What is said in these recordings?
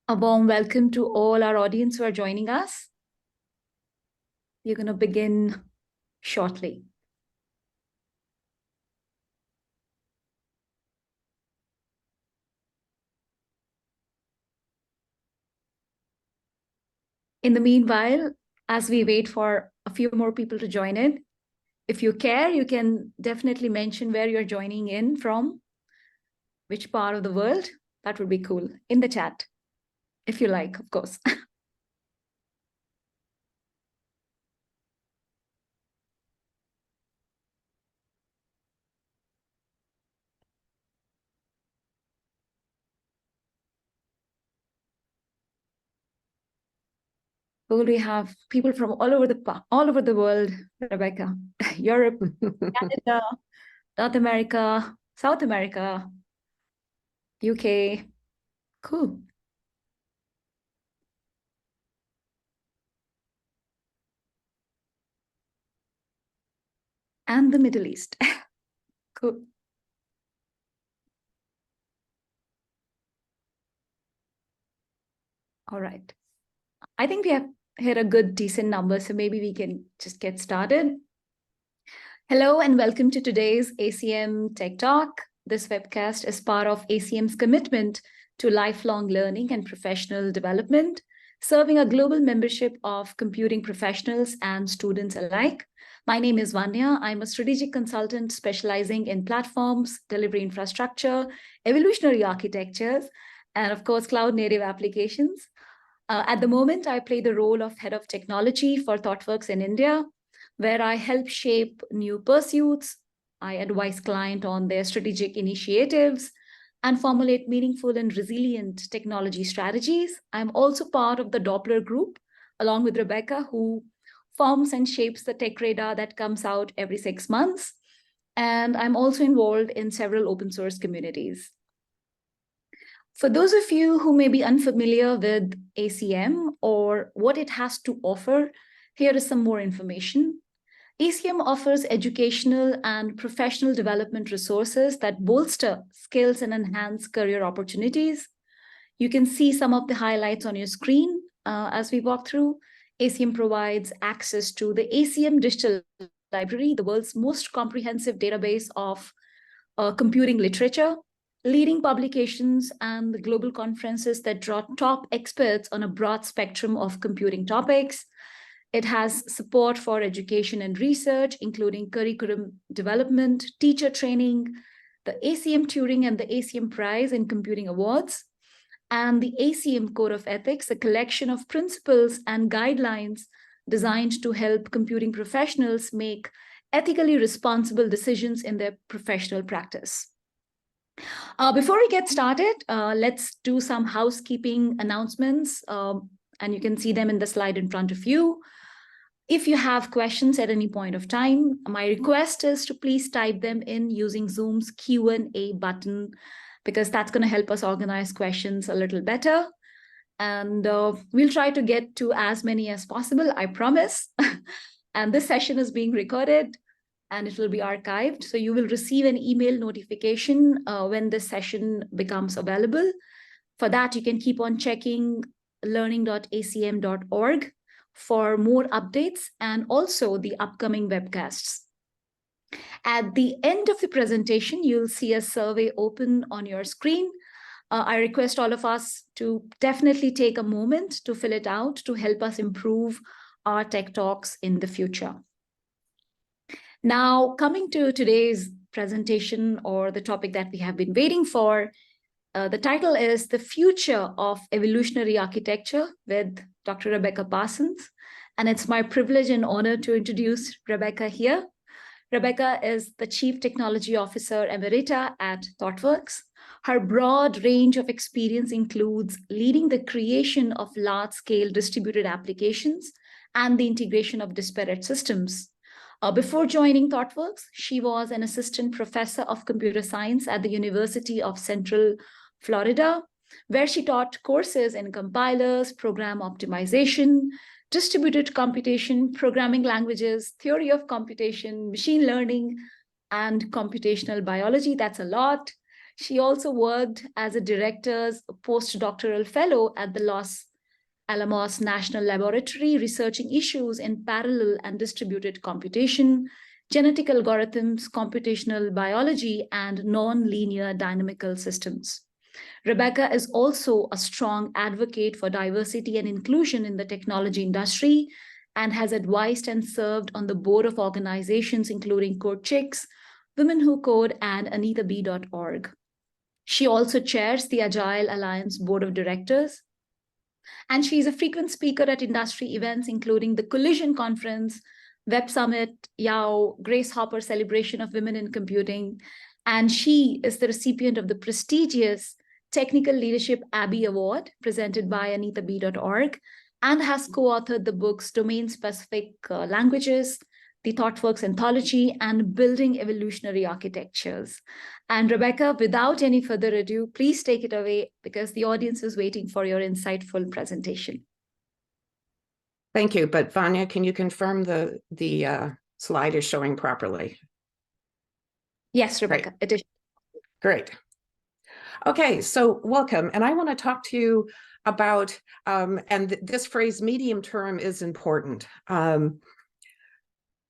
A warm welcome to all our audience who are joining us. We're going to begin shortly. In the meanwhile, as we wait for a few more people to join in, if you care, you can definitely mention where you're joining in from, which part of the world. That would be cool in the chat, if you like, of course. Cool. We have people from all over the world, Rebecca. Europe, Canada, North America, South America, UK. Cool. And the Middle East. Cool. All right. I think we have hit a good, decent number, so maybe we can just get started. Hello and welcome to today's ACM Tech Talk. This webcast is part of ACM's commitment to lifelong learning and professional development, serving a global membership of computing professionals and students alike. My name is Vanya. I'm a strategic consultant specializing in platforms, delivery infrastructure, evolutionary architectures, and of course, cloud-native applications. At the moment, I play the role of Head of Technology for Thoughtworks in India, where I help shape new pursuits. I advise clients on their strategic initiatives and formulate meaningful and resilient technology strategies. I'm also part of the Doppler group, along with Rebecca, who forms and shapes the tech radar that comes out every 6 months. And I'm also involved in several open source communities. For those of you who may be unfamiliar with ACM or what it has to offer, here is some more information. ACM offers educational and professional development resources that bolster skills and enhance career opportunities. You can see some of the highlights on your screen as we walk through. ACM provides access to the ACM Digital Library, the world's most comprehensive database of computing literature, leading publications, and the global conferences that draw top experts on a broad spectrum of computing topics. It has support for education and research, including curriculum development, teacher training, the ACM Turing and the ACM Prize in Computing Awards, and the ACM Code of Ethics, a collection of principles and guidelines designed to help computing professionals make ethically responsible decisions in their professional practice. Before we get started, let's do some housekeeping announcements, and you can see them in the slide in front of you. If you have questions at any point of time, my request is to please type them in using Zoom's Q&A button, because that's going to help us organize questions a little better. And we'll try to get to as many as possible, I promise. And this session is being recorded and it will be archived. So you will receive an email notification when this session becomes available. For that, you can keep on checking learning.acm.org for more updates and also the upcoming webcasts. At the end of the presentation, you'll see a survey open on your screen. I request all of us to definitely take a moment to fill it out to help us improve our tech talks in the future. Now, coming to today's presentation, or the topic that we have been waiting for, the title is The Future of Evolutionary Architecture with Dr. Rebecca Parsons. And it's my privilege and honor to introduce Rebecca here. Rebecca is the Chief Technology Officer Emerita at Thoughtworks. Her broad range of experience includes leading the creation of large-scale distributed applications and the integration of disparate systems. Before joining Thoughtworks, she was an assistant professor of computer science at the University of Central Florida, where she taught courses in compilers, program optimization, distributed computation, programming languages, theory of computation, machine learning, and computational biology. That's a lot. She also worked as a director's postdoctoral fellow at the Los Alamos National Laboratory, researching issues in parallel and distributed computation, genetic algorithms, computational biology, and non-linear dynamical systems. Rebecca is also a strong advocate for diversity and inclusion in the technology industry and has advised and served on the board of organizations including Code Chicks, Women Who Code, and AnitaB.org. She also chairs the Agile Alliance Board of Directors, and she's a frequent speaker at industry events, including the Collision Conference, Web Summit, YAO, Grace Hopper Celebration of Women in Computing, and she is the recipient of the prestigious Technical Leadership Abbey Award presented by AnitaB.org, and has co-authored the books Domain-Specific Languages, the Thoughtworks Anthology, and Building Evolutionary Architectures. And Rebecca, without any further ado, please take it away because the audience is waiting for your insightful presentation. Thank you. But Vanya, can you confirm the slide is showing properly? Yes, Rebecca, Great. it is. Great. Okay, so welcome. And I want to talk to you about, and this phrase medium term is important.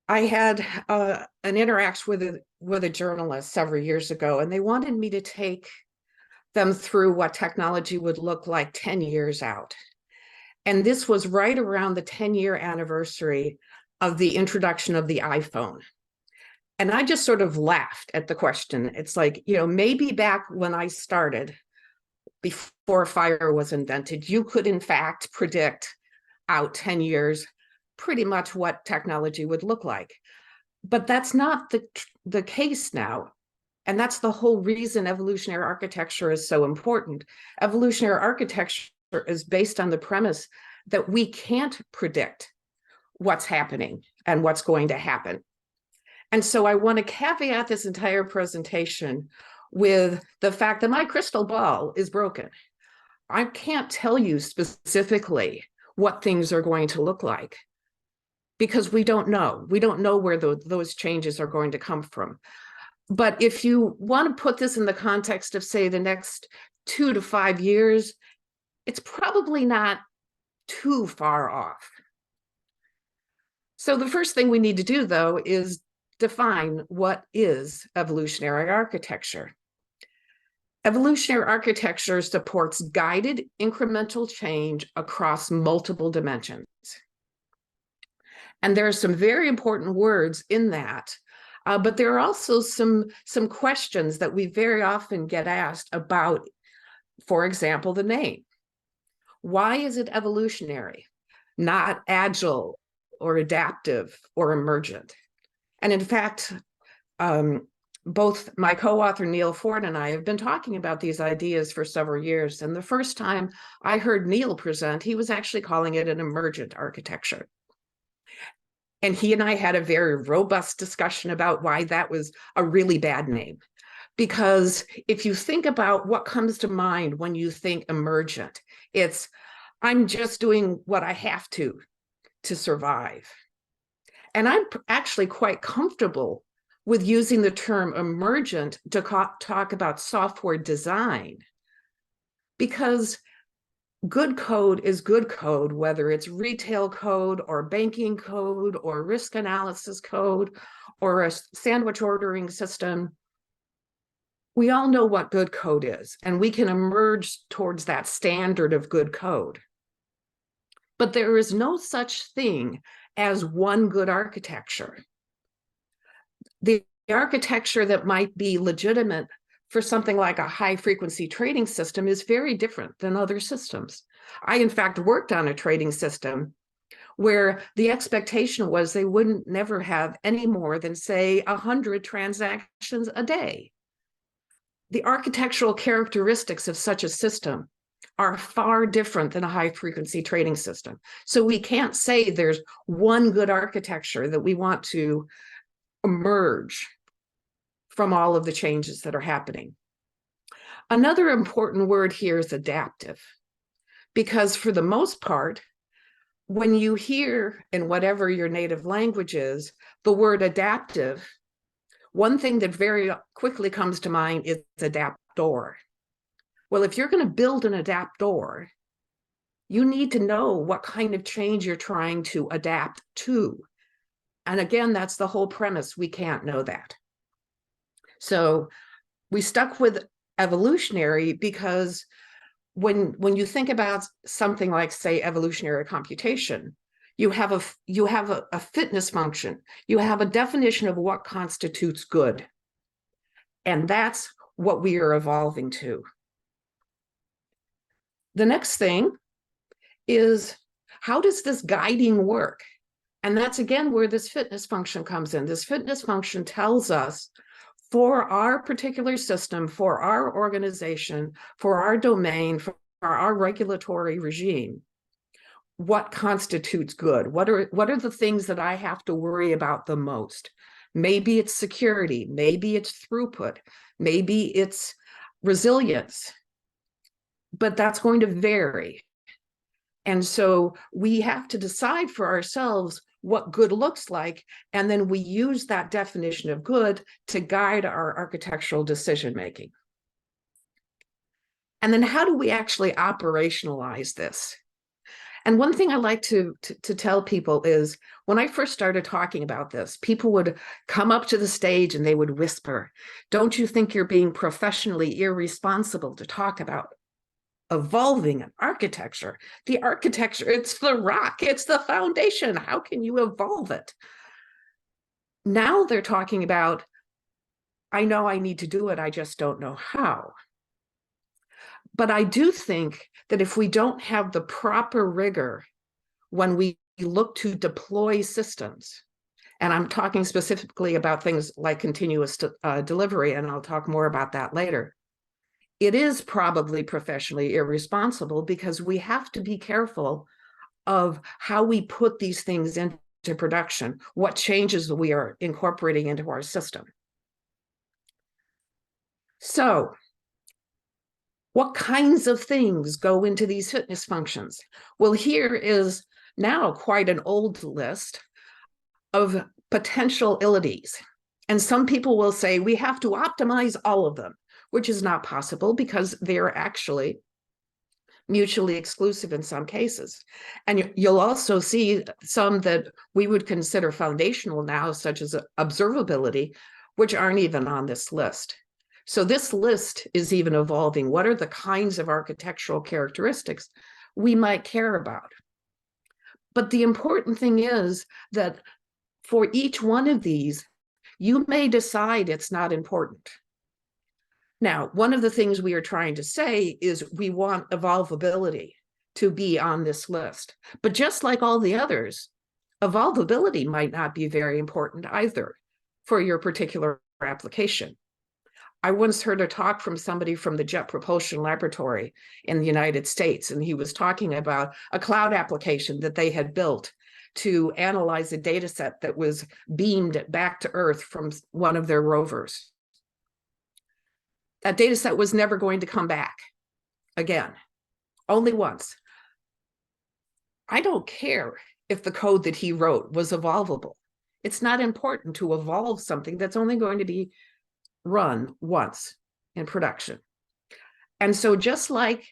I had an interaction with a journalist several years ago, and they wanted me to take them through what technology would look like 10 years out. And this was right around the 10-year anniversary of the introduction of the iPhone. And I just sort of laughed at the question. It's like, you know, maybe back when I started, before fire was invented, you could in fact predict out 10 years pretty much what technology would look like. But that's not the case now. And that's the whole reason evolutionary architecture is so important. Evolutionary architecture is based on the premise that we can't predict what's happening and what's going to happen. And so I want to caveat this entire presentation with the fact that my crystal ball is broken. I can't tell you specifically what things are going to look like because we don't know. We don't know where those changes are going to come from. But if you want to put this in the context of, say, the next 2 to 5 years, it's probably not too far off. So the first thing we need to do, though, is define what is evolutionary architecture. Evolutionary architecture supports guided incremental change across multiple dimensions. And there are some very important words in that, but there are also some questions that we very often get asked about, for example, the name. Why is it evolutionary, not agile or adaptive or emergent? And in fact, both my co-author Neil Ford and I have been talking about these ideas for several years. And the first time I heard Neil present, he was actually calling it an emergent architecture. And he and I had a very robust discussion about why that was a really bad name. Because if you think about what comes to mind when you think emergent, it's, I'm just doing what I have to survive. And I'm actually quite comfortable with using the term emergent to talk about software design, because good code is good code, whether it's retail code or banking code or risk analysis code or a sandwich ordering system. We all know what good code is, and we can emerge towards that standard of good code. But there is no such thing as one good architecture. The architecture that might be legitimate for something like a high-frequency trading system is very different than other systems. I, in fact, worked on a trading system where the expectation was they wouldn't never have any more than, say, 100 transactions a day. The architectural characteristics of such a system are far different than a high-frequency trading system. So we can't say there's one good architecture that we want to emerge from all of the changes that are happening. Another important word here is adaptive, because for the most part, when you hear in whatever your native language is, the word adaptive, one thing that very quickly comes to mind is adaptive. adaptor. Well, if you're going to build an adaptor, you need to know what kind of change you're trying to adapt to. And again, that's the whole premise. We can't know that. So we stuck with evolutionary because when you think about something like, say, evolutionary computation, you have a fitness function. You have a definition of what constitutes good. And that's what we are evolving to. The next thing is, how does this guiding work? And that's, again, where this fitness function comes in. This fitness function tells us, for our particular system, for our organization, for our domain, for our regulatory regime, what constitutes good? What are the things that I have to worry about the most? Maybe it's security, maybe it's throughput, maybe it's resilience, but that's going to vary. And so we have to decide for ourselves what good looks like, and then we use that definition of good to guide our architectural decision-making. And then how do we actually operationalize this? And one thing I like to tell people is, when I first started talking about this, people would come up to the stage and they would whisper, "Don't you think you're being professionally irresponsible to talk about evolving an architecture? The architecture, it's the rock, it's the foundation. How can you evolve it?" Now they're talking about, "I know I need to do it, I just don't know how." But I do think that if we don't have the proper rigor when we look to deploy systems, and I'm talking specifically about things like continuous delivery, and I'll talk more about that later, it is probably professionally irresponsible, because we have to be careful of how we put these things into production, what changes we are incorporating into our system. So, what kinds of things go into these fitness functions? Well, here is now quite an old list of potential entities. And some people will say we have to optimize all of them, which is not possible, because they're actually mutually exclusive in some cases. And you'll also see some that we would consider foundational now, such as observability, which aren't even on this list. So this list is even evolving. What are the kinds of architectural characteristics we might care about? But the important thing is that for each one of these, you may decide it's not important. Now, one of the things we are trying to say is we want evolvability to be on this list. But just like all the others, evolvability might not be very important either for your particular application. I once heard a talk from somebody from the Jet Propulsion Laboratory in the United States, and he was talking about a cloud application that they had built to analyze a data set that was beamed back to Earth from one of their rovers. That data set was never going to come back again, only once. I don't care if the code that he wrote was evolvable. It's not important to evolve something that's only going to be run once in production. And so just like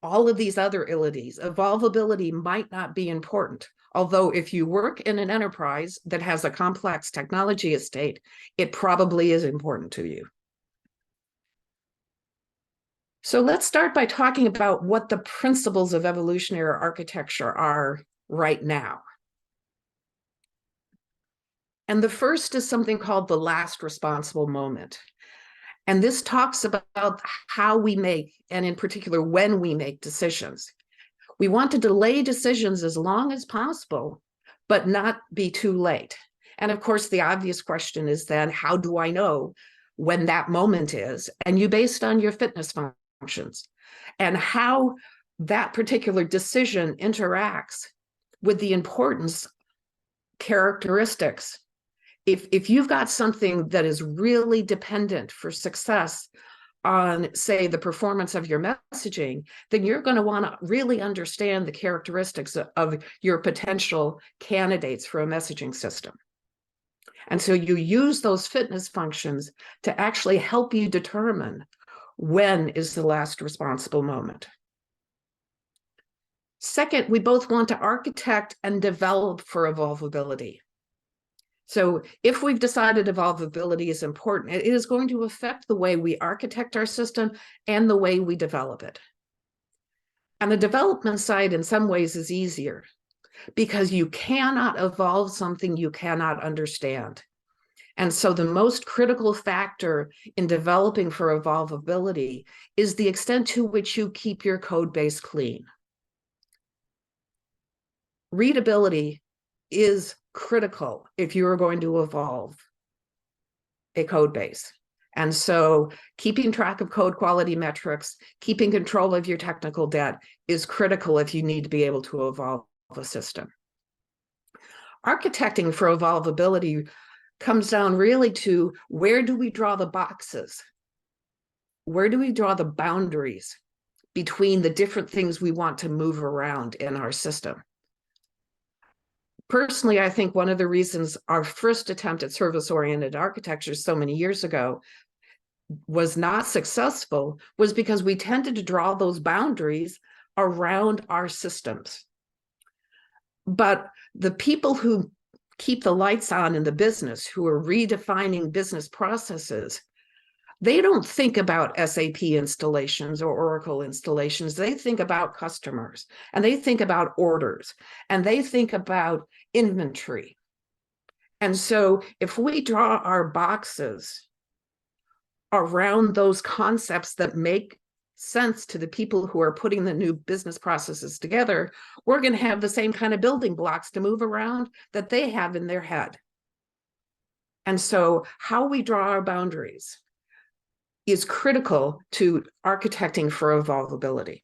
all of these other entities, evolvability might not be important. Although if you work in an enterprise that has a complex technology estate, it probably is important to you. So let's start by talking about what the principles of evolutionary architecture are right now. And the first is something called the last responsible moment. And this talks about how we make, and in particular, when we make decisions. We want to delay decisions as long as possible, but not be too late. And of course, the obvious question is then, how do I know when that moment is? And you base it on your fitness functions and how that particular decision interacts with the importance characteristics. If you've got something that is really dependent for success on, say, the performance of your messaging, then you're going to want to really understand the characteristics of your potential candidates for a messaging system. And so you use those fitness functions to actually help you determine When is the last responsible moment? Second, we both want to architect and develop for evolvability. So if we've decided evolvability is important, it is going to affect the way we architect our system and the way we develop it. And the development side in some ways is easier because you cannot evolve something you cannot understand. And so the most critical factor in developing for evolvability is the extent to which you keep your code base clean. Readability is critical if you are going to evolve a code base. And so keeping track of code quality metrics, keeping control of your technical debt is critical if you need to be able to evolve a system. Architecting for evolvability comes down really to where do we draw the boxes? Where do we draw the boundaries between the different things we want to move around in our system? Personally, I think one of the reasons our first attempt at service-oriented architecture so many years ago was not successful was because we tended to draw those boundaries around our systems. But the people who keep the lights on in the business, who are redefining business processes, they don't think about SAP installations or Oracle installations. They think about customers, and they think about orders, and they think about inventory. And so if we draw our boxes around those concepts that make sense to the people who are putting the new business processes together, we're going to have the same kind of building blocks to move around that they have in their head. And so how we draw our boundaries is critical to architecting for evolvability.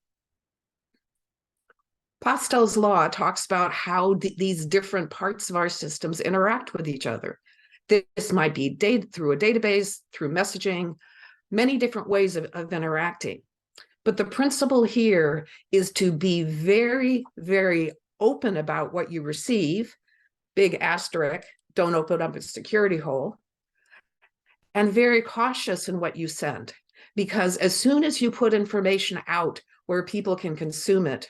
Pastel's law talks about how these different parts of our systems interact with each other. This might be through a database, through messaging, many different ways of interacting. But the principle here is to be very, very open about what you receive, big asterisk, don't open up a security hole, and very cautious in what you send. Because as soon as you put information out where people can consume it,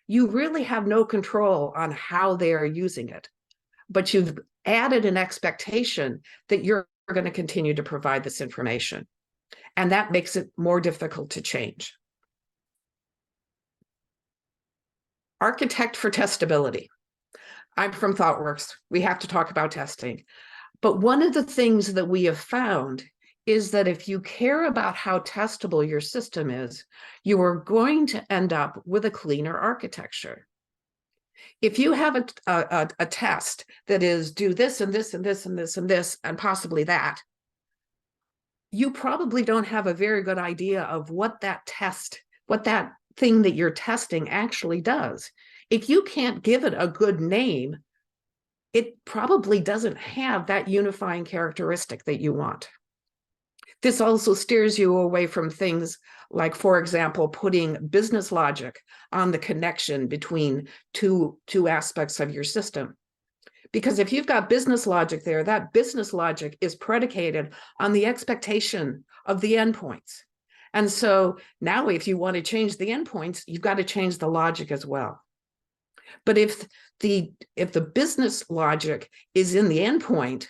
you really have no control on how they are using it. But you've added an expectation that you're going to continue to provide this information. And that makes it more difficult to change. Architect for testability. I'm from Thoughtworks. We have to talk about testing. But one of the things that we have found is that if you care about how testable your system is, you are going to end up with a cleaner architecture. If you have a test that is do this and this and this and this and this and possibly that, you probably don't have a very good idea of what that thing that you're testing actually does. If you can't give it a good name, it probably doesn't have that unifying characteristic that you want. This also steers you away from things like, for example, putting business logic on the connection between two aspects of your system. Because if you've got business logic there, that business logic is predicated on the expectation of the endpoints. And so now if you want to change the endpoints, you've got to change the logic as well. But if the business logic is in the endpoint,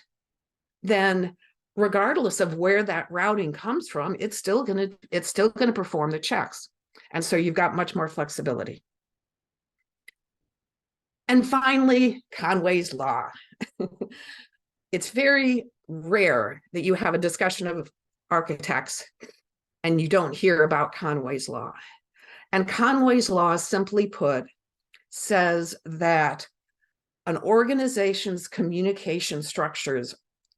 then regardless of where that routing comes from, it's still going to perform the checks. And so you've got much more flexibility. And finally, Conway's law. It's very rare that you have a discussion of architects and you don't hear about Conway's law. And Conway's law, simply put, says that an organization's communication structures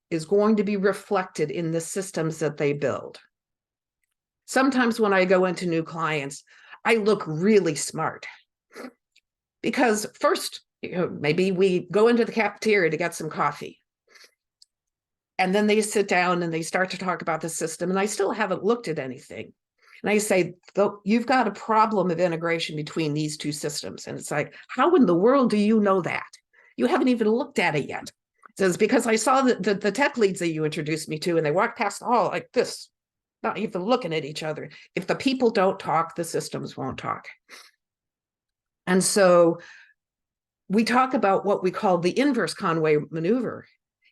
is going to be reflected in the systems that they build. Sometimes when I go into new clients, I look really smart. Because first, maybe we go into the cafeteria to get some coffee. And then they sit down and they start to talk about the system, and I still haven't looked at anything. And I say, you've got a problem of integration between these two systems. And it's like, how in the world do you know that? You haven't even looked at it yet. It says, because I saw the tech leads that you introduced me to, and they walked past the hall like this. not even looking at each other. If the people don't talk, the systems won't talk. And so we talk about what we call the inverse Conway maneuver.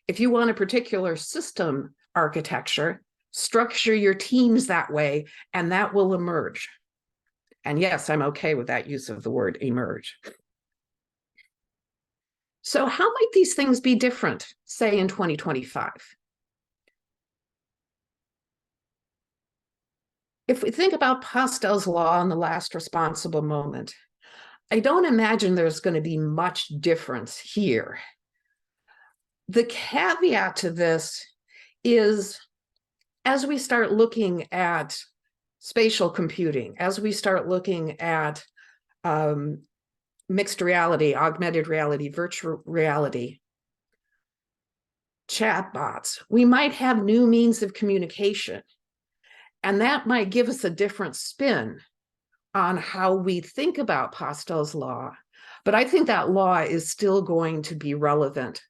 If you want a particular system architecture, structure your teams that way, and that will emerge. And yes, I'm okay with that use of the word emerge. So how might these things be different, say, in 2025? If we think about Pastel's law and the last responsible moment, I don't imagine there's going to be much difference here. The caveat to this is, as we start looking at spatial computing, as we start looking at mixed reality, augmented reality, virtual reality, chatbots, we might have new means of communication. And that might give us a different spin on how we think about Pastel's law. But I think that law is still going to be relevant.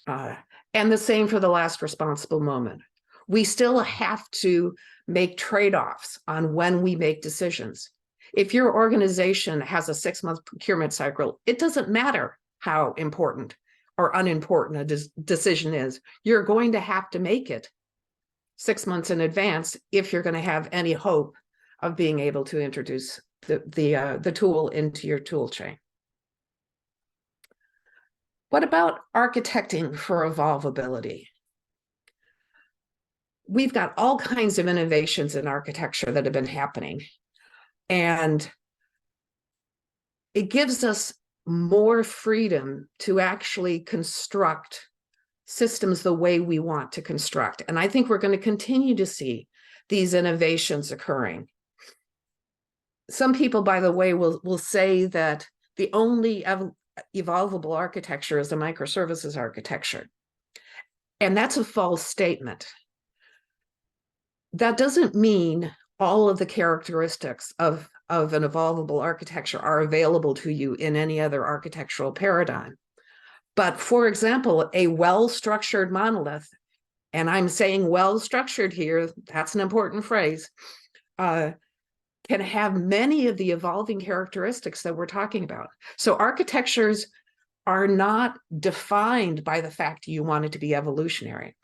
And the same for the last responsible moment. We still have to make trade-offs on when we make decisions. If your organization has a 6-month procurement cycle, it doesn't matter how important or unimportant a decision is. You're going to have to make it 6 months in advance if you're going to have any hope of being able to introduce the tool into your tool chain. What about architecting for evolvability? We've got all kinds of innovations in architecture that have been happening, and it gives us more freedom to actually construct systems the way we want to construct. And I think we're going to continue to see these innovations occurring. Some people, by the way, will say that the only evolvable architecture is a microservices architecture. And that's a false statement. That doesn't mean all of the characteristics of an evolvable architecture are available to you in any other architectural paradigm. But for example, a well-structured monolith, and I'm saying well-structured here, that's an important phrase, can have many of the evolving characteristics that we're talking about. So architectures are not defined by the fact you want it to be evolutionary.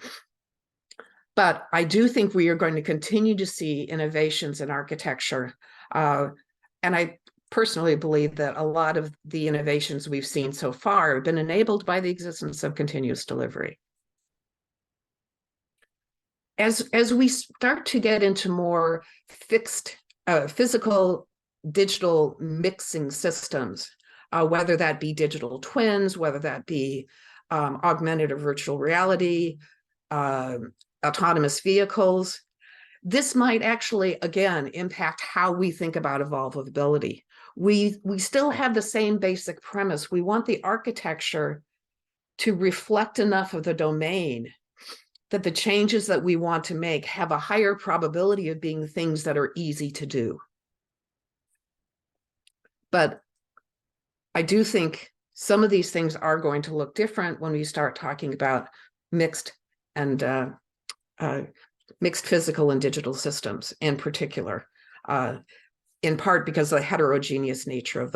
But I do think we are going to continue to see innovations in architecture. And I personally believe that a lot of the innovations we've seen so far have been enabled by the existence of continuous delivery. As we start to get into more fixed physical digital mixing systems, whether that be digital twins, whether that be augmented or virtual reality, autonomous vehicles, this might actually, again, impact how we think about evolvability. We still have the same basic premise. We want the architecture to reflect enough of the domain that the changes that we want to make have a higher probability of being things that are easy to do. But I do think some of these things are going to look different when we start talking about mixed and mixed physical and digital systems in particular, in part because of the heterogeneous nature of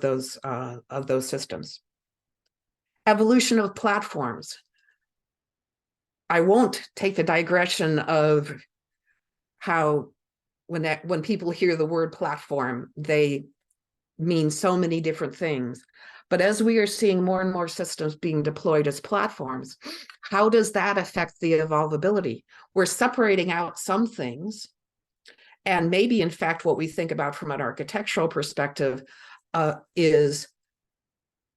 those systems. Evolution of platforms. I won't take the digression of how when people hear the word platform, they mean so many different things. But as we are seeing more and more systems being deployed as platforms, how does that affect the evolvability? We're separating out some things, and maybe, in fact, what we think about from an architectural perspective is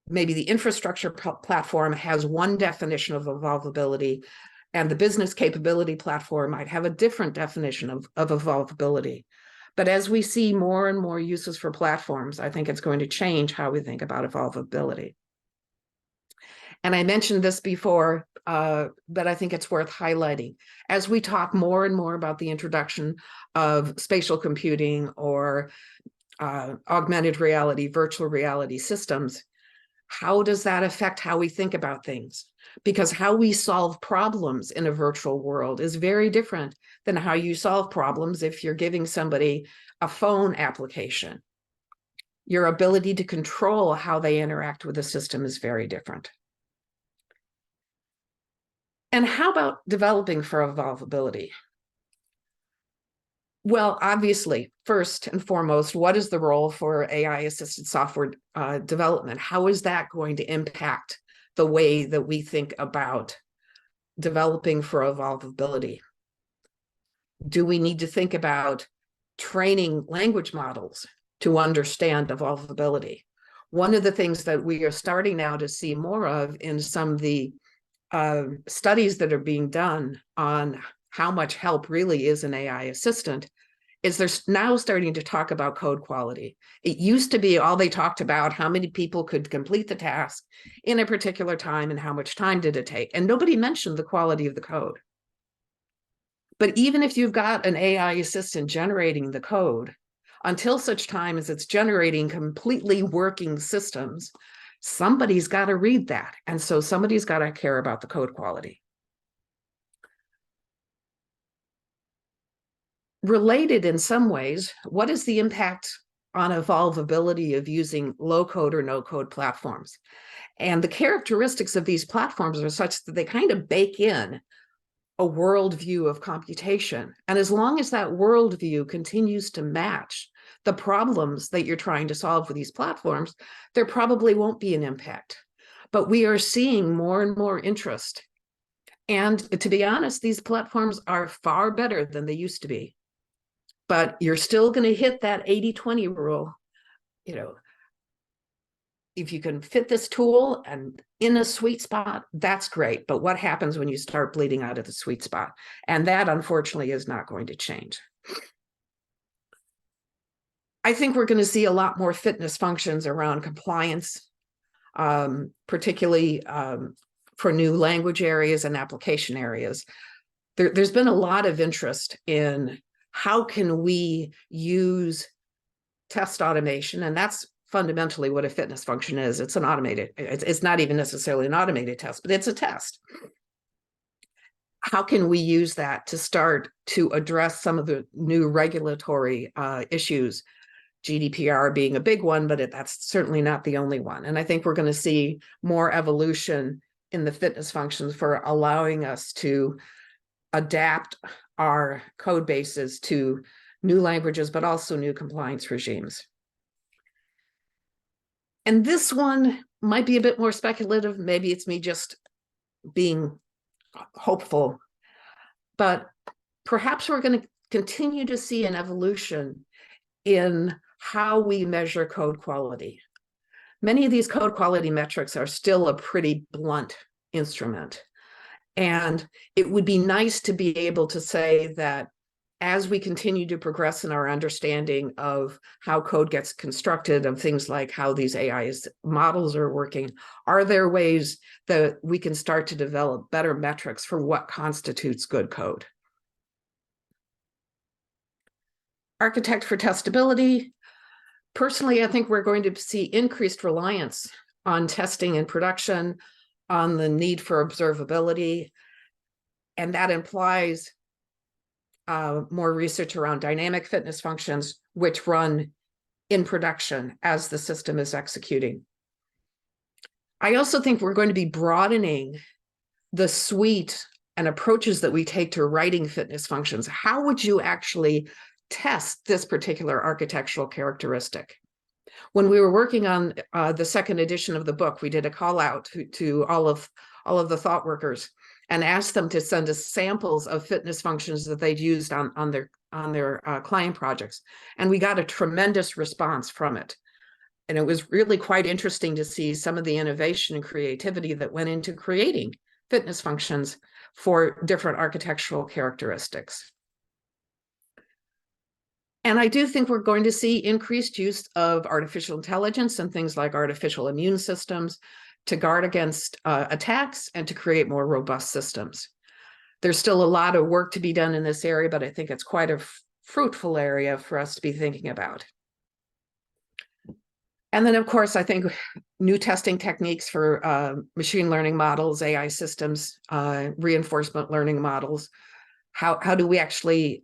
maybe the infrastructure platform has one definition of evolvability, and the business capability platform might have a different definition of evolvability. But as we see more and more uses for platforms, I think it's going to change how we think about evolvability. And I mentioned this before, but I think it's worth highlighting. As we talk more and more about the introduction of spatial computing or augmented reality, virtual reality systems, How does that affect how we think about things? Because how we solve problems in a virtual world is very different than how you solve problems if you're giving somebody a phone application. Your ability to control how they interact with the system is very different. And how about developing for evolvability? Well, obviously, first and foremost, what is the role for AI-assisted software development? How is that going to impact the way that we think about developing for evolvability? Do we need to think about training language models to understand evolvability? One of the things that we are starting now to see more of in some of the studies that are being done on how much help really is an AI assistant is they're now starting to talk about code quality. It used to be all they talked about how many people could complete the task in a particular time and how much time did it take. And nobody mentioned the quality of the code. But even if you've got an AI assistant generating the code, until such time as it's generating completely working systems, somebody's got to read that. And so somebody's got to care about the code quality. Related in some ways, what is the impact on evolvability of using low code or no code platforms? And the characteristics of these platforms are such that they kind of bake in a worldview of computation. And as long as that worldview continues to match the problems that you're trying to solve with these platforms, there probably won't be an impact. But we are seeing more and more interest. And to be honest, these platforms are far better than they used to be. But you're still going to hit that 80-20 rule. You know, if you can fit this tool and in a sweet spot, that's great. But what happens when you start bleeding out of the sweet spot? And that, unfortunately, is not going to change. I think we're going to see a lot more fitness functions around compliance, particularly for new language areas and application areas. There's been a lot of interest in how can we use test automation, and that's fundamentally what a fitness function is. It's an automated, it's not even necessarily an automated test, but it's a test. How can we use that to start to address some of the new regulatory issues, GDPR being a big one, but that's certainly not the only one. And I think we're going to see more evolution in the fitness functions for allowing us to adapt our code bases to new languages, but also new compliance regimes. And this one might be a bit more speculative. Maybe it's me just being hopeful, but perhaps we're going to continue to see an evolution in how we measure code quality. Many of these code quality metrics are still a pretty blunt instrument. And it would be nice to be able to say that as we continue to progress in our understanding of how code gets constructed, of things like how these AI models are working, are there ways that we can start to develop better metrics for what constitutes good code? Architect for testability. Personally, I think we're going to see increased reliance on testing in production, on the need for observability, and that implies more research around dynamic fitness functions, which run in production as the system is executing. I also think we're going to be broadening the suite and approaches that we take to writing fitness functions. How would you actually test this particular architectural characteristic? When we were working on the second edition of the book, we did a call out to all of the thought workers and asked them to send us samples of fitness functions that they'd used on their client projects. And we got a tremendous response from it. And it was really quite interesting to see some of the innovation and creativity that went into creating fitness functions for different architectural characteristics. And I do think we're going to see increased use of artificial intelligence and things like artificial immune systems to guard against attacks and to create more robust systems. There's still a lot of work to be done in this area, but I think it's quite a fruitful area for us to be thinking about. And then, of course, I think new testing techniques for machine learning models, AI systems, reinforcement learning models. How do we actually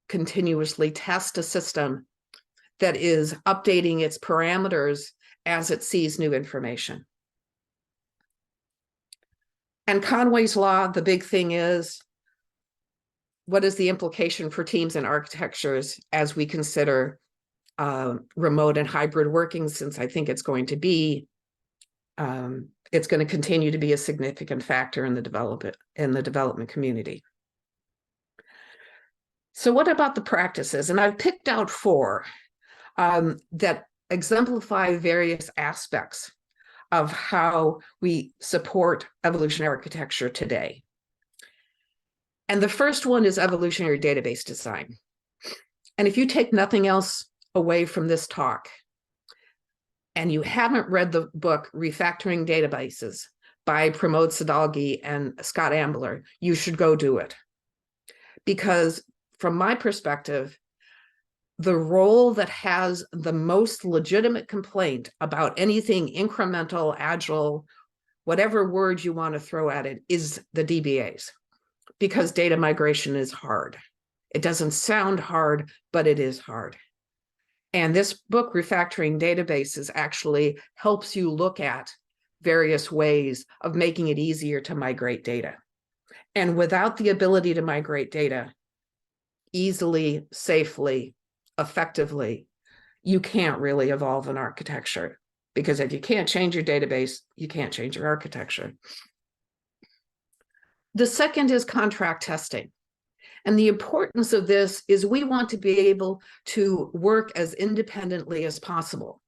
continuously test a system that is updating its parameters as it sees new information? And Conway's law, the big thing is, what is the implication for teams and architectures as we consider remote and hybrid working, since I think it's going to continue to be a significant factor in the development community. So what about the practices? And I've picked out 4 that exemplify various aspects of how we support evolutionary architecture today. And the first one is evolutionary database design. And if you take nothing else away from this talk, and you haven't read the book Refactoring Databases by Pramod Sadalgi and Scott Ambler, you should go do it. Because from my perspective, the role that has the most legitimate complaint about anything incremental, agile, whatever word you want to throw at it, is the DBAs, because data migration is hard. It doesn't sound hard, but it is hard. And this book, Refactoring Databases, actually helps you look at various ways of making it easier to migrate data. And without the ability to migrate data easily, safely, effectively, you can't really evolve an architecture. Because if you can't change your database, you can't change your architecture. The second is contract testing. And the importance of this is we want to be able to work as independently as possible.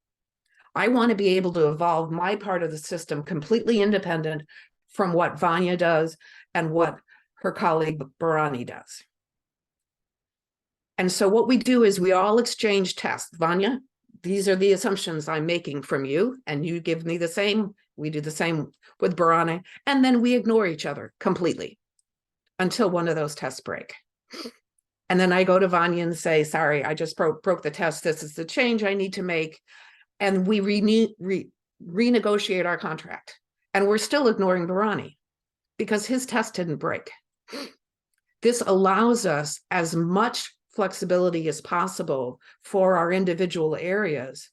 I want to be able to evolve my part of the system completely independent from what Vanya does and what her colleague Barani does. And so what we do is we all exchange tests. Vanya, these are the assumptions I'm making from you, and you give me the same. We do the same with Barani, and then we ignore each other completely until one of those tests break. And then I go to Vanya and say, sorry, I just broke the test. This is the change I need to make. And we renegotiate our contract. And we're still ignoring Barani because his test didn't break. This allows us as much flexibility as possible for our individual areas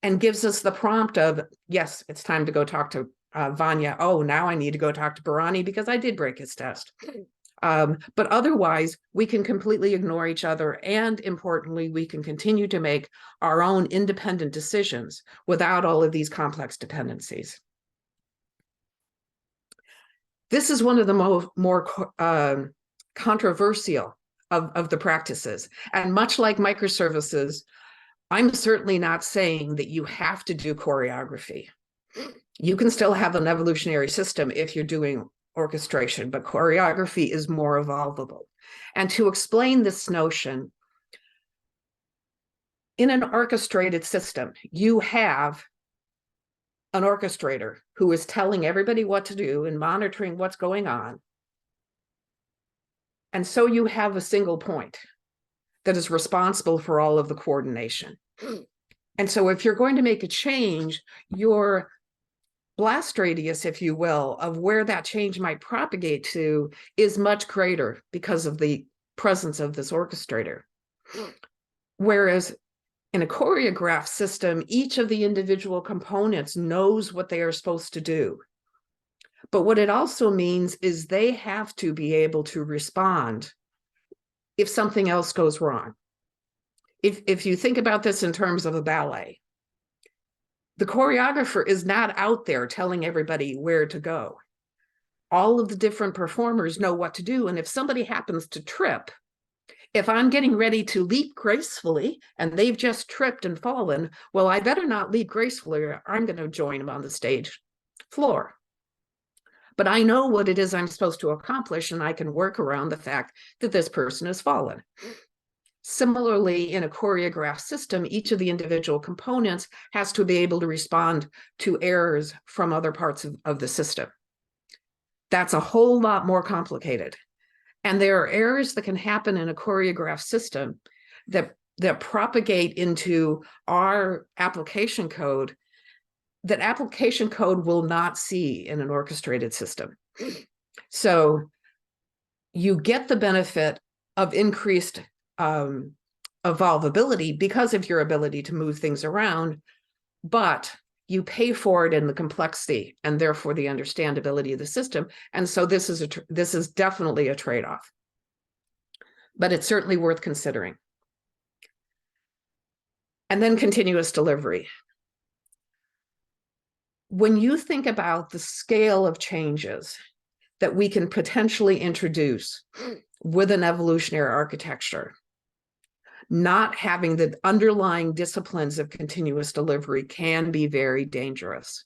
and gives us the prompt of, yes, it's time to go talk to Vanya. Oh, now I need to go talk to Barani because I did break his test. But otherwise, we can completely ignore each other. And importantly, we can continue to make our own independent decisions without all of these complex dependencies. This is one of the more controversial of the practices. And much like microservices, I'm certainly not saying that you have to do choreography. You can still have an evolutionary system if you're doing orchestration, but choreography is more evolvable. And to explain this notion, in an orchestrated system, you have an orchestrator who is telling everybody what to do and monitoring what's going on. And so you have a single point that is responsible for all of the coordination. And so if you're going to make a change, your blast radius, if you will, of where that change might propagate to is much greater because of the presence of this orchestrator. Whereas in a choreographed system, each of the individual components knows what they are supposed to do. But what it also means is they have to be able to respond if something else goes wrong. If you think about this in terms of a ballet, the choreographer is not out there telling everybody where to go. All of the different performers know what to do. And if somebody happens to trip, if I'm getting ready to leap gracefully and they've just tripped and fallen, well, I better not leap gracefully or I'm going to join them on the stage floor. But I know what it is I'm supposed to accomplish, and I can work around the fact that this person has fallen. Similarly, in a choreographed system, each of the individual components has to be able to respond to errors from other parts of the system. That's a whole lot more complicated. And there are errors that can happen in a choreographed system that that propagate into our application code that application code will not see in an orchestrated system. So you get the benefit of increased evolvability because of your ability to move things around, but you pay for it in the complexity and therefore the understandability of the system. And so this is definitely a trade-off, but it's certainly worth considering. And then continuous delivery. When you think about the scale of changes that we can potentially introduce with an evolutionary architecture, not having the underlying disciplines of continuous delivery can be very dangerous.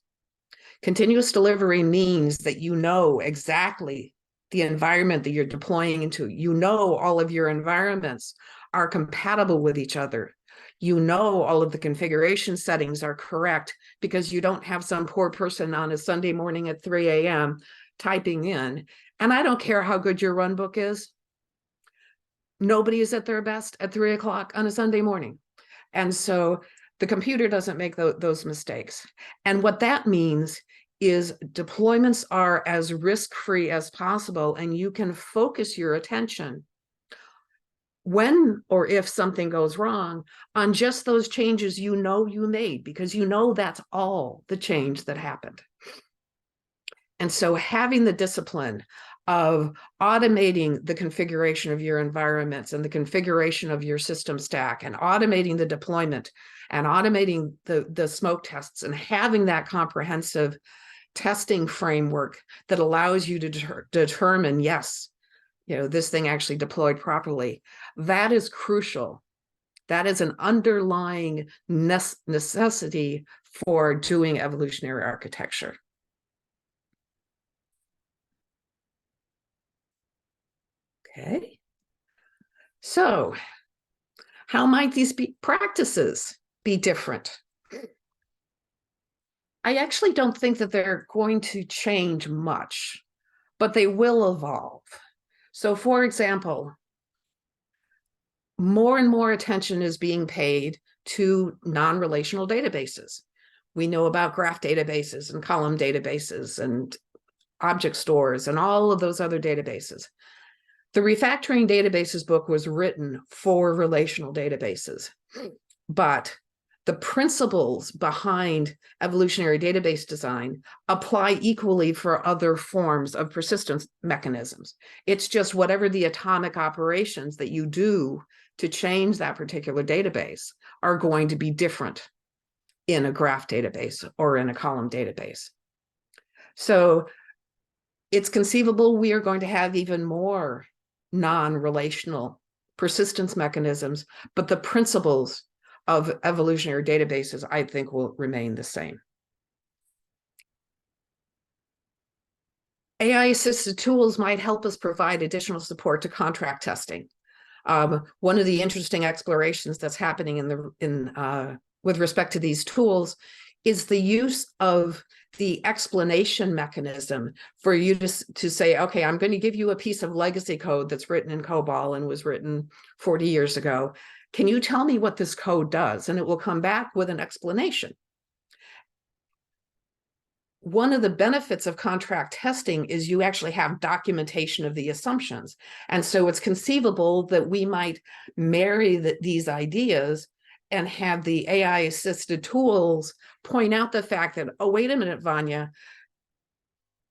Continuous delivery means that you know exactly the environment that you're deploying into. You know all of your environments are compatible with each other. You know all of the configuration settings are correct because you don't have some poor person on a Sunday morning at 3 a.m. typing in. And I don't care how good your run book is. Nobody is at their best at 3 o'clock on a Sunday morning. And so the computer doesn't make those mistakes. And what that means is deployments are as risk-free as possible, and you can focus your attention when or if something goes wrong on just those changes you know you made, because you know that's all the change that happened. And so having the discipline of automating the configuration of your environments and the configuration of your system stack and automating the deployment and automating the smoke tests and having that comprehensive testing framework that allows you to determine, yes, this thing actually deployed properly. That is crucial. That is an underlying necessity for doing evolutionary architecture. Okay. So how might these practices be different? I actually don't think that they're going to change much, but they will evolve. So for example, more and more attention is being paid to non-relational databases. We know about graph databases and column databases and object stores and all of those other databases. The Refactoring Databases book was written for relational databases, but the principles behind evolutionary database design apply equally for other forms of persistence mechanisms. It's just whatever the atomic operations that you do to change that particular database are going to be different in a graph database or in a column database. So it's conceivable we are going to have even more non-relational persistence mechanisms, but the principles of evolutionary databases, I think, will remain the same. AI-assisted tools might help us provide additional support to contract testing. One of the interesting explorations that's happening with respect to these tools is the use of the explanation mechanism for you to say, okay, I'm going to give you a piece of legacy code that's written in COBOL and was written 40 years ago. Can you tell me what this code does? And it will come back with an explanation. One of the benefits of contract testing is you actually have documentation of the assumptions. And so it's conceivable that we might marry these ideas and have the AI-assisted tools point out the fact that, oh, wait a minute, Vanya,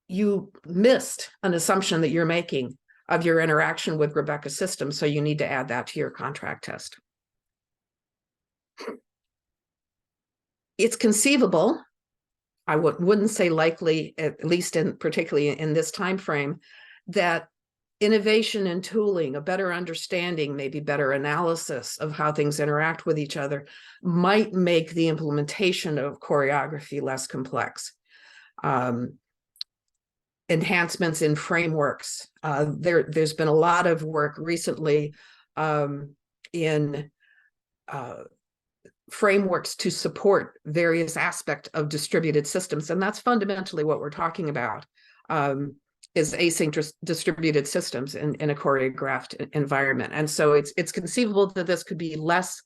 you missed an assumption that you're making of your interaction with Rebecca's system, so you need to add that to your contract test. It's conceivable, I wouldn't say likely, at least particularly in this time frame, that innovation in tooling, a better understanding, maybe better analysis of how things interact with each other, might make the implementation of choreography less complex. Enhancements in frameworks. There's been a lot of work recently in frameworks to support various aspects of distributed systems, and that's fundamentally what we're talking about. is async distributed systems in a choreographed environment. And so it's conceivable that this could be less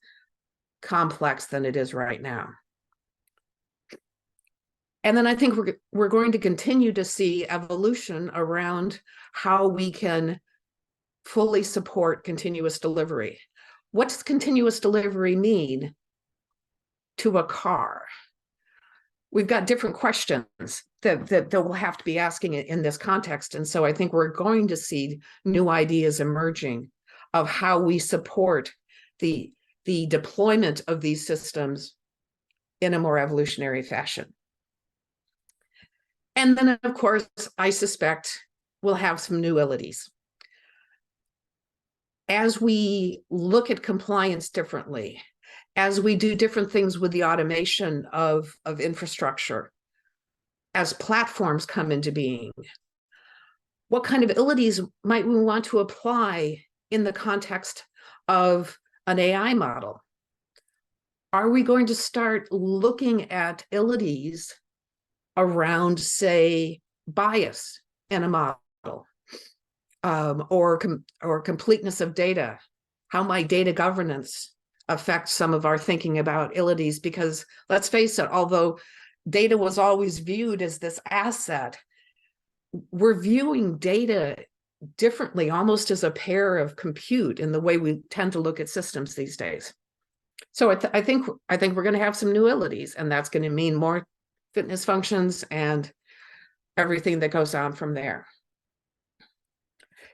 complex than it is right now. And then I think we're going to continue to see evolution around how we can fully support continuous delivery. What does continuous delivery mean to a car? We've got different questions that we'll have to be asking in this context. And so I think we're going to see new ideas emerging of how we support the deployment of these systems in a more evolutionary fashion. And then, of course, I suspect we'll have some new abilities. As we look at compliance differently, as we do different things with the automation of infrastructure, as platforms come into being, what kind of abilities might we want to apply in the context of an AI model? Are we going to start looking at abilities around, say, bias in a model, or completeness of data? How might data governance affect some of our thinking about abilities? Because let's face it, although data was always viewed as this asset, we're viewing data differently, almost as a pair of compute in the way we tend to look at systems these days. So I think we're going to have some new abilities, and that's going to mean more fitness functions and everything that goes on from there.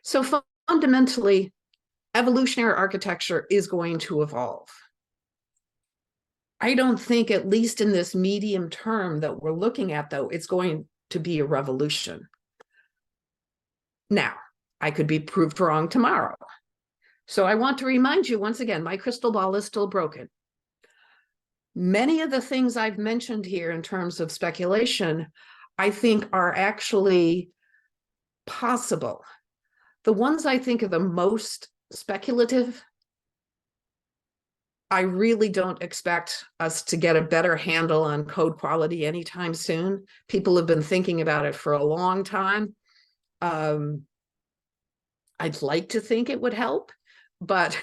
So fundamentally, evolutionary architecture is going to evolve. I don't think, at least in this medium term that we're looking at, though, it's going to be a revolution. Now, I could be proved wrong tomorrow. So I want to remind you once again, my crystal ball is still broken. Many of the things I've mentioned here in terms of speculation, I think are actually possible. The ones I think are the most speculative, I really don't expect us to get a better handle on code quality anytime soon. People have been thinking about it for a long time. I'd like to think it would help, but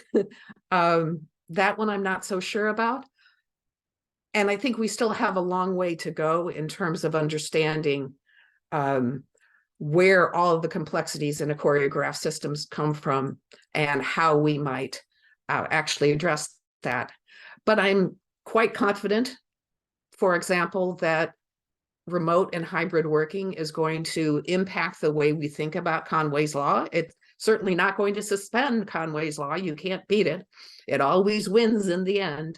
that one I'm not so sure about. And I think we still have a long way to go in terms of understanding where all of the complexities in a choreographed systems come from and how we might actually address that. But I'm quite confident, for example, that remote and hybrid working is going to impact the way we think about Conway's Law. It's certainly not going to suspend Conway's Law. You can't beat it. It always wins in the end.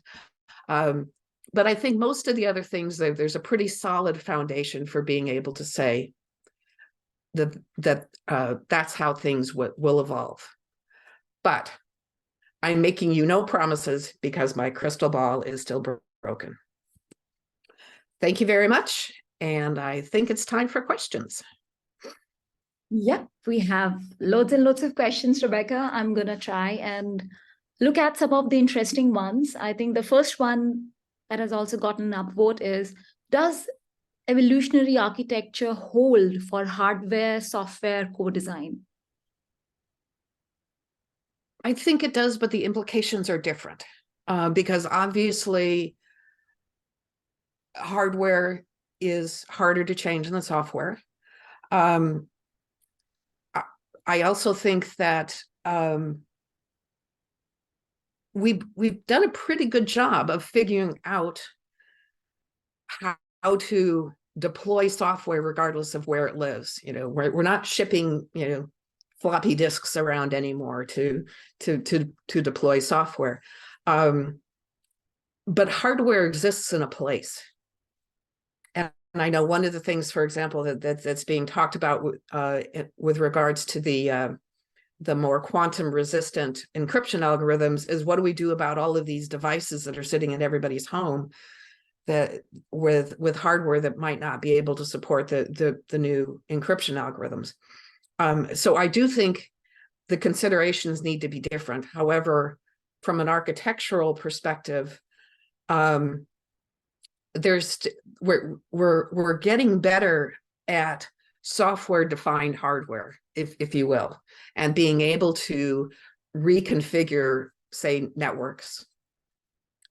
But I think most of the other things, there's a pretty solid foundation for being able to say that that's how things will evolve. But I'm making you no promises because my crystal ball is still broken. Thank you very much. And I think it's time for questions. Yep, we have loads and loads of questions, Rebecca. I'm going to try and look at some of the interesting ones. I think the first one that has also gotten an upvote is, does evolutionary architecture hold for hardware, software, co-design? I think it does, but the implications are different because obviously hardware is harder to change than the software. I also think that we've done a pretty good job of figuring out how to deploy software regardless of where it lives. You know, we're not shipping, you know, floppy disks around anymore to deploy software. But hardware exists in a place. And I know one of the things, for example, that's being talked about with regards to the more quantum resistant encryption algorithms is, what do we do about all of these devices that are sitting in everybody's home that with hardware that might not be able to support the new encryption algorithms? So I do think the considerations need to be different. However, from an architectural perspective, we're getting better at software-defined hardware, if you will, and being able to reconfigure, say, networks,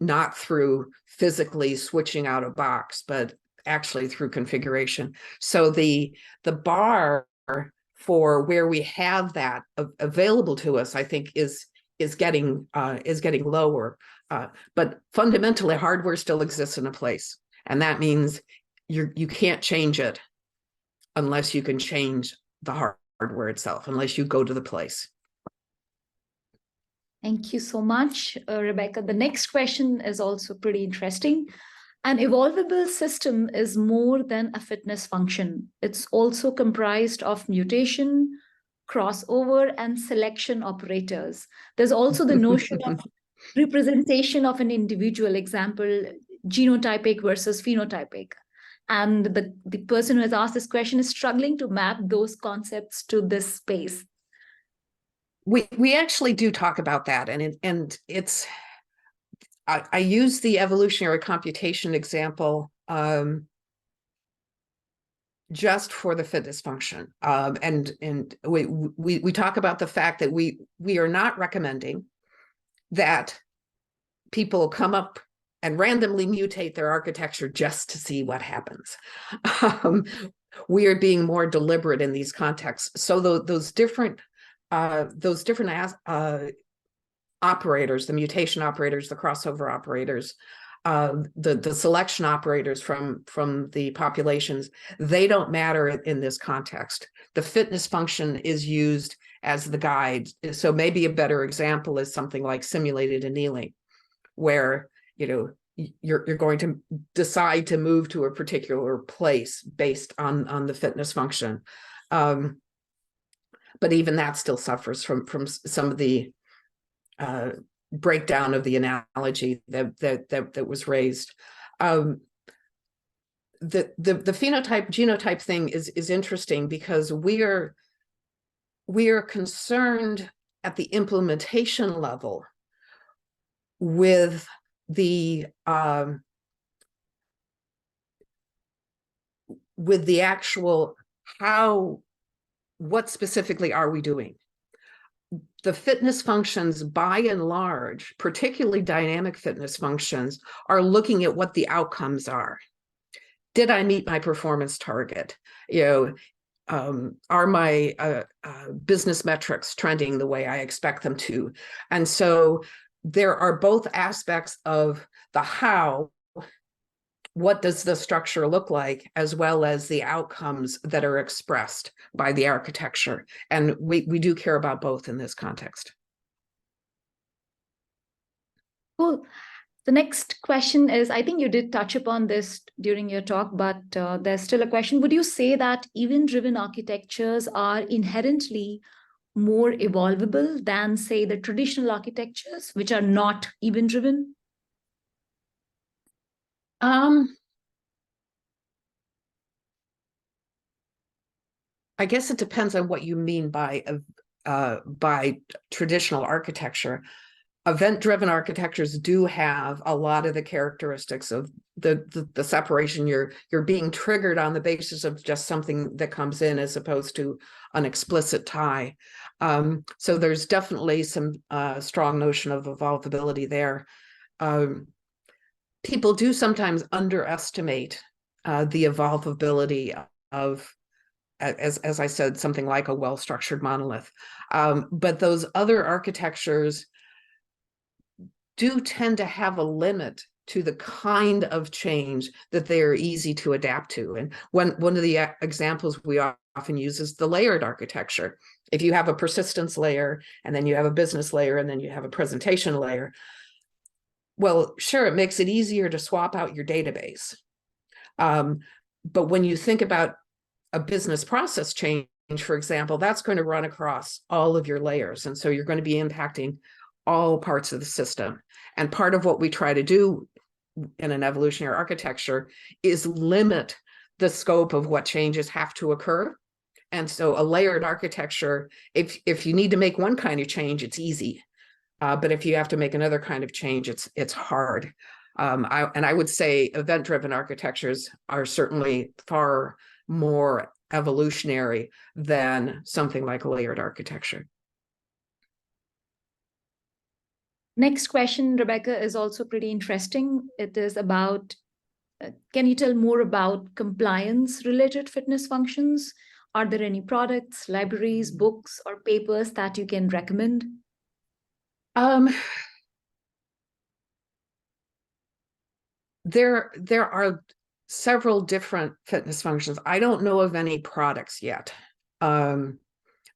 not through physically switching out a box, but actually through configuration. So the bar for where we have that available to us, I think, is getting lower. But fundamentally, hardware still exists in a place, and that means you can't change it unless you can change the hardware itself, unless you go to the place. Thank you so much, Rebecca. The next question is also pretty interesting. An evolvable system is more than a fitness function. It's also comprised of mutation, crossover, and selection operators. There's also the notion of representation of an individual, example, genotypic versus phenotypic. And the person who has asked this question is struggling to map those concepts to this space. We actually do talk about that, and it's I use the evolutionary computation example just for the fitness function, and we talk about the fact that we are not recommending that people come up and randomly mutate their architecture just to see what happens. We are being more deliberate in these contexts. So those different operators, the mutation operators, the crossover operators, the selection operators from the populations, they don't matter in this context. The fitness function is used as the guide. So maybe a better example is something like simulated annealing, where you're going to decide to move to a particular place based on the fitness function. But even that still suffers from some of the breakdown of the analogy that was raised. The phenotype genotype thing is interesting because we are concerned at the implementation level with the actual what specifically are we doing? The fitness functions, by and large, particularly dynamic fitness functions, are looking at what the outcomes are. Did I meet my performance target? Are my business metrics trending the way I expect them to? And so there are both aspects of the how, what does the structure look like, as well as the outcomes that are expressed by the architecture. And we do care about both in this context. Cool. The next question is, I think you did touch upon this during your talk, but there's still a question. Would you say that event-driven architectures are inherently more evolvable than, say, the traditional architectures, which are not event-driven? I guess it depends on what you mean by traditional architecture. Event-driven architectures do have a lot of the characteristics of the separation. You're being triggered on the basis of just something that comes in, as opposed to an explicit tie. So there's definitely some strong notion of evolvability there. People do sometimes underestimate the evolvability of, as I said, something like a well-structured monolith. But those other architectures do tend to have a limit to the kind of change that they are easy to adapt to. And one of the examples we often use is the layered architecture. If you have a persistence layer, and then you have a business layer, and then you have a presentation layer, well, sure, it makes it easier to swap out your database. But when you think about a business process change, for example, that's going to run across all of your layers. And so you're going to be impacting all parts of the system. And part of what we try to do in an evolutionary architecture is limit the scope of what changes have to occur. And so a layered architecture, if you need to make one kind of change, it's easy. But if you have to make another kind of change, it's hard. I would say event-driven architectures are certainly far more evolutionary than something like a layered architecture. Next question, Rebecca, is also pretty interesting. It is about, can you tell more about compliance-related fitness functions? Are there any products, libraries, books, or papers that you can recommend? There are several different fitness functions. I don't know of any products yet. That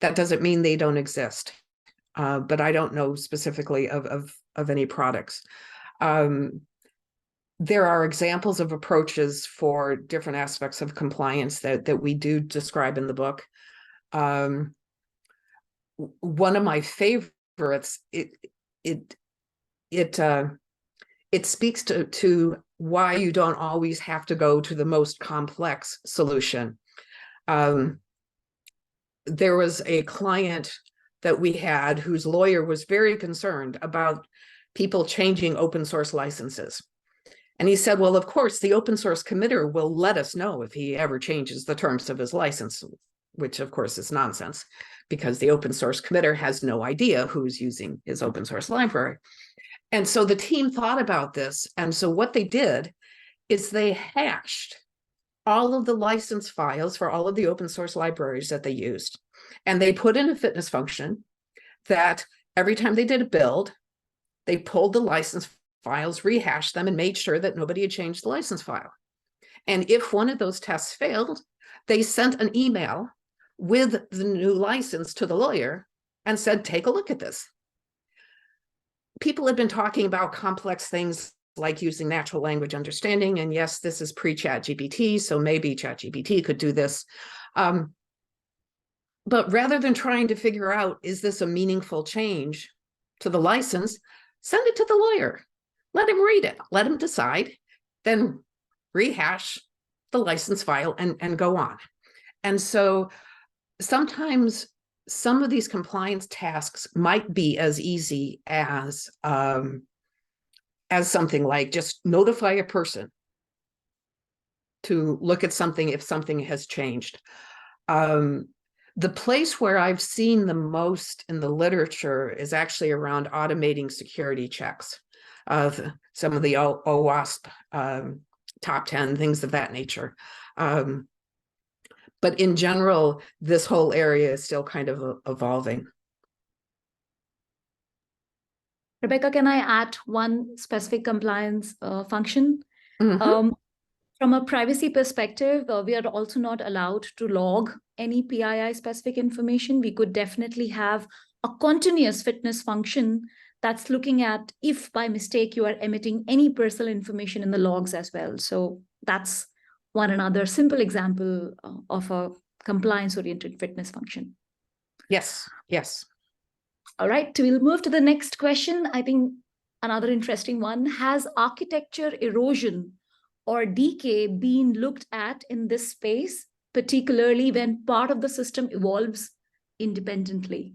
doesn't mean they don't exist, but I don't know specifically of any products. There are examples of approaches for different aspects of compliance that we do describe in the book. One of my favorites, it speaks to why you don't always have to go to the most complex solution. There was a client that we had whose lawyer was very concerned about people changing open source licenses. And he said, well, of course, the open source committer will let us know if he ever changes the terms of his license, which of course is nonsense, because the open source committer has no idea who's using his open source library. And so the team thought about this. And so what they did is they hashed all of the license files for all of the open source libraries that they used. And they put in a fitness function that every time they did a build, they pulled the license files, rehashed them, and made sure that nobody had changed the license file. And if one of those tests failed, they sent an email with the new license to the lawyer and said, take a look at this. People had been talking about complex things like using natural language understanding. And yes, this is pre-ChatGPT, so maybe ChatGPT could do this. But rather than trying to figure out, is this a meaningful change to the license, send it to the lawyer. Let him read it, let him decide, then rehash the license file and go on. And so sometimes some of these compliance tasks might be as easy as something like just notify a person to look at something if something has changed. The place where I've seen the most in the literature is actually around automating security checks of some of the OWASP top 10, things of that nature. But in general, this whole area is still kind of evolving. Rebecca, can I add one specific compliance function? Mm-hmm. From a privacy perspective, we are also not allowed to log any PII specific information. We could definitely have a continuous fitness function that's looking at if by mistake you are emitting any personal information in the logs as well. So that's one another simple example of a compliance-oriented fitness function. Yes, yes. All right, we'll move to the next question. I think another interesting one. Has architecture erosion or decay been looked at in this space, particularly when part of the system evolves independently?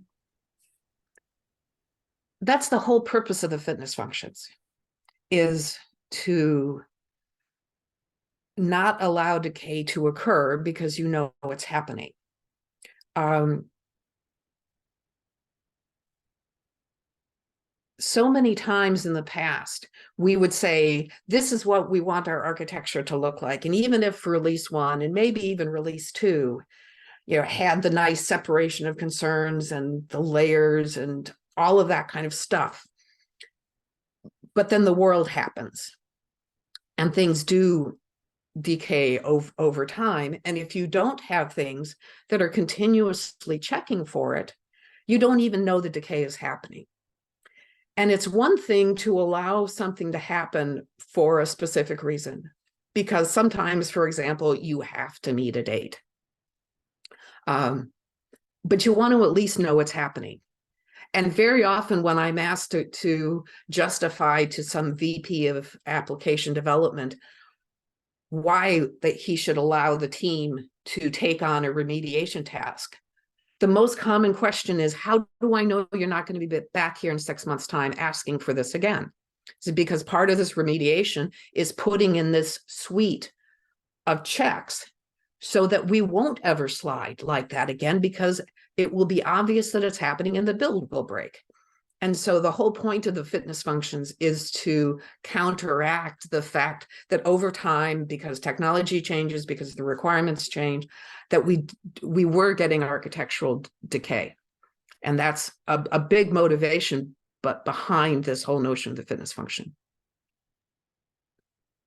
That's the whole purpose of the fitness functions, is to not allow decay to occur because you know what's happening. So many times in the past, we would say, this is what we want our architecture to look like. And even if release 1 and maybe even release 2, had the nice separation of concerns and the layers and all of that kind of stuff. But then the world happens and things do decay over time. And if you don't have things that are continuously checking for it, you don't even know the decay is happening. And it's one thing to allow something to happen for a specific reason, because sometimes, for example, you have to meet a date. But you want to at least know what's happening. And very often when I'm asked to justify to some VP of application development why that he should allow the team to take on a remediation task, the most common question is, how do I know you're not going to be back here in 6 months' time asking for this again? Is it because part of this remediation is putting in this suite of checks so that we won't ever slide like that again, because it will be obvious that it's happening and the build will break. And so the whole point of the fitness functions is to counteract the fact that over time, because technology changes, because the requirements change, that we were getting architectural decay. And that's a big motivation, but behind this whole notion of the fitness function.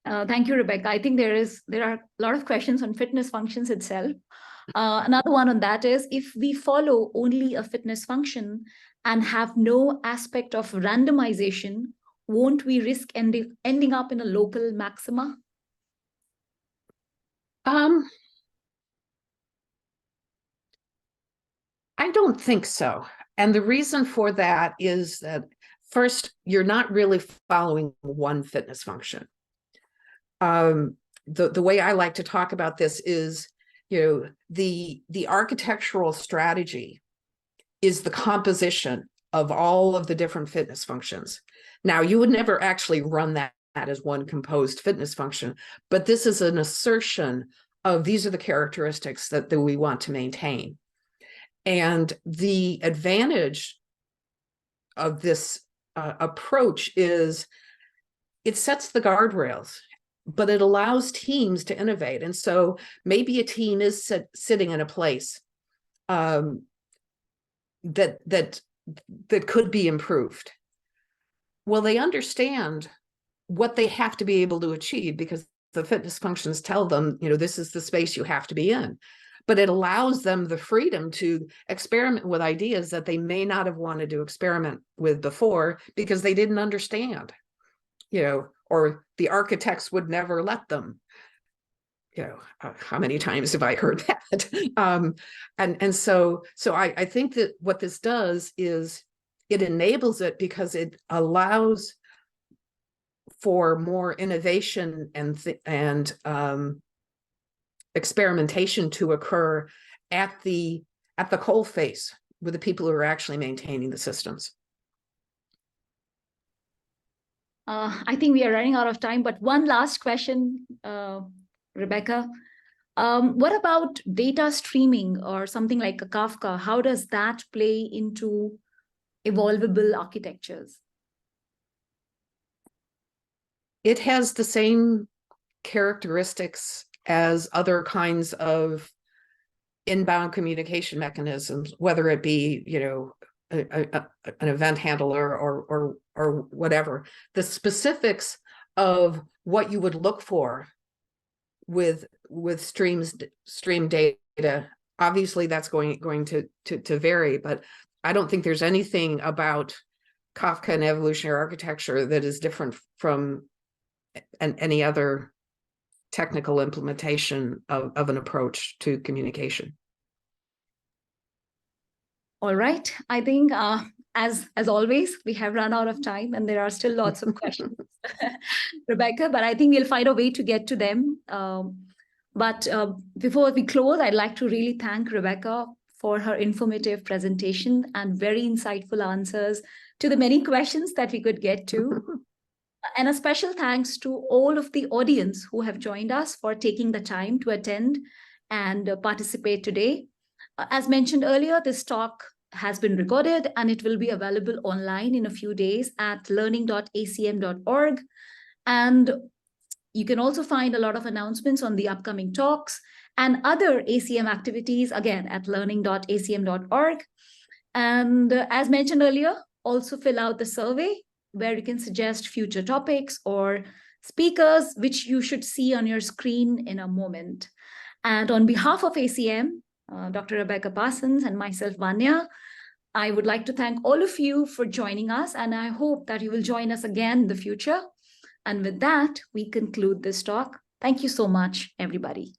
Thank you, Rebecca. I think there are a lot of questions on fitness functions itself. Another one on that is, if we follow only a fitness function and have no aspect of randomization, won't we risk ending up in a local maxima? I don't think so. And the reason for that is that, first, you're not really following one fitness function. The way I like to talk about this is, the architectural strategy is the composition of all of the different fitness functions. Now, you would never actually run that as one composed fitness function, but this is an assertion of these are the characteristics that we want to maintain. And the advantage of this approach is it sets the guardrails, but it allows teams to innovate. And so maybe a team is sitting in a place that could be improved. Well, they understand what they have to be able to achieve, because the fitness functions tell them, this is the space you have to be in. But it allows them the freedom to experiment with ideas that they may not have wanted to experiment with before because they didn't understand, or the architects would never let them. How many times have I heard that? And so I think that what this does is it enables it, because it allows for more innovation and experimentation to occur at the coalface with the people who are actually maintaining the systems. I think we are running out of time, but one last question, Rebecca. What about data streaming or something like a Kafka? How does that play into evolvable architectures? It has the same characteristics as other kinds of inbound communication mechanisms, whether it be, an event handler or whatever. The specifics of what you would look for with stream data, obviously that's going to vary, but I don't think there's anything about Kafka and evolutionary architecture that is different from any other technical implementation of an approach to communication. All right. I think as always, we have run out of time and there are still lots of questions, Rebecca, but I think we'll find a way to get to them. But before we close, I'd like to really thank Rebecca for her informative presentation and very insightful answers to the many questions that we could get to. And a special thanks to all of the audience who have joined us for taking the time to attend and participate today. As mentioned earlier, this talk has been recorded and it will be available online in a few days at learning.acm.org. And you can also find a lot of announcements on the upcoming talks and other ACM activities, again, at learning.acm.org. And as mentioned earlier, also fill out the survey where you can suggest future topics or speakers, which you should see on your screen in a moment. And on behalf of ACM, Dr. Rebecca Parsons and myself, Vanya, I would like to thank all of you for joining us, and I hope that you will join us again in the future. And with that, we conclude this talk. Thank you so much, everybody.